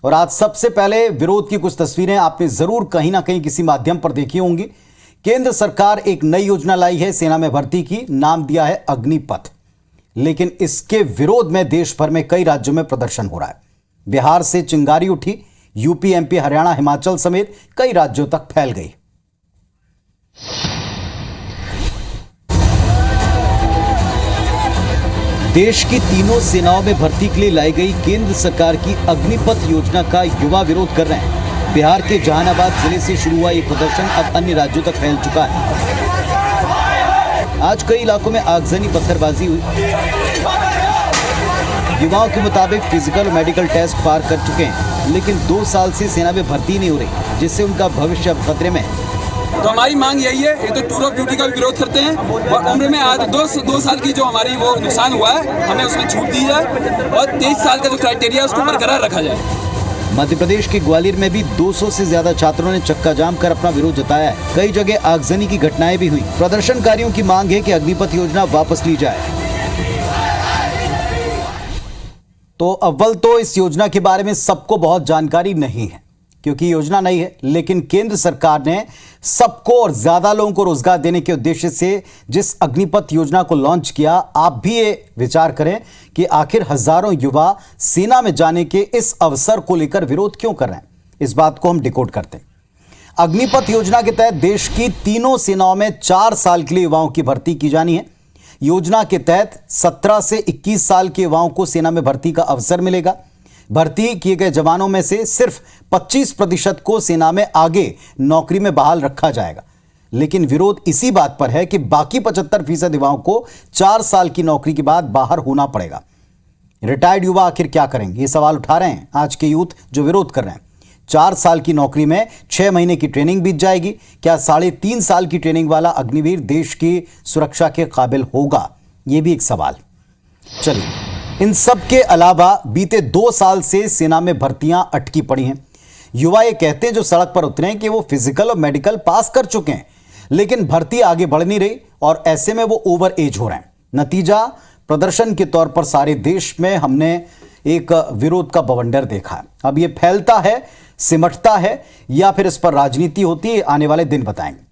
और आज सबसे पहले विरोध की कुछ तस्वीरें आपने जरूर कहीं ना कहीं किसी माध्यम पर देखी होंगी। केंद्र सरकार एक नई योजना लाई है सेना में भर्ती की, नाम दिया है अग्निपथ। लेकिन इसके विरोध में देश भर में कई राज्यों में प्रदर्शन हो रहा है। बिहार से चिंगारी उठी, यूपी, एमपी, हरियाणा, हिमाचल समेत कई राज्यों तक फैल गई। देश की तीनों सेनाओं में भर्ती के लिए लाई गई केंद्र सरकार की अग्निपथ योजना का युवा विरोध कर रहे हैं। बिहार के जहानाबाद जिले से शुरू हुआ ये प्रदर्शन अब अन्य राज्यों तक फैल चुका है। आज कई इलाकों में आगजनी, पत्थरबाजी हुई। युवाओं के मुताबिक फिजिकल और मेडिकल टेस्ट पार कर चुके हैं, लेकिन 2 साल से सेना में भर्ती नहीं हो रही, जिससे उनका भविष्य अब खतरे में है। तो हमारी मांग यही है, एक तो टूर ऑफ ड्यूटी का भी विरोध करते हैं और उम्र में आज 2 साल की जो हमारी वो नुकसान हुआ है, हमें उसमें छूट दी जाए और 23 साल का जो क्राइटेरिया है उसको बरकरार रखा जाए। मध्य प्रदेश के ग्वालियर में भी 200 से ज्यादा छात्रों ने चक्का जाम कर अपना विरोध जताया है। कई जगह आगजनी की घटनाएं भी हुई। प्रदर्शनकारियों की मांग है कि अग्निपथ योजना वापस ली जाए। तो अव्वल तो इस योजना के बारे में सबको बहुत जानकारी नहीं है, क्योंकि योजना नई है। लेकिन केंद्र सरकार ने सबको और ज्यादा लोगों को रोजगार देने के उद्देश्य से जिस अग्निपथ योजना को लॉन्च किया, आप भी ये विचार करें कि आखिर हजारों युवा सेना में जाने के इस अवसर को लेकर विरोध क्यों कर रहे हैं। इस बात को हम डिकोड करते हैं। अग्निपथ योजना के तहत देश की तीनों सेनाओं में 4 साल के लिए युवाओं की भर्ती की जानी है। योजना के तहत 17 से 21 साल के युवाओं को सेना में भर्ती का अवसर मिलेगा। भर्ती किए गए जवानों में से सिर्फ 25% को सेना में आगे नौकरी में बहाल रखा जाएगा। लेकिन विरोध इसी बात पर है कि बाकी 75% युवाओं को 4 साल की नौकरी के बाद बाहर होना पड़ेगा। रिटायर्ड युवा आखिर क्या करेंगे, ये सवाल उठा रहे हैं आज के यूथ जो विरोध कर रहे हैं। 4 साल की नौकरी में 6 महीने की ट्रेनिंग बीत जाएगी। क्या 3.5 साल की ट्रेनिंग वाला अग्निवीर देश की सुरक्षा के काबिल होगा, ये भी एक सवाल। चलिए, इन सब के अलावा बीते 2 साल से सेना में भर्तियां अटकी पड़ी हैं। युवा ये कहते हैं जो सड़क पर उतरे हैं कि वो फिजिकल और मेडिकल पास कर चुके हैं, लेकिन भर्ती आगे बढ़ नहीं रही और ऐसे में वो ओवर एज हो रहे हैं। नतीजा प्रदर्शन के तौर पर सारे देश में हमने एक विरोध का बवंडर देखा है। अब ये फैलता है, सिमटता है या फिर इस पर राजनीति होती है, आने वाले दिन बताएंगे।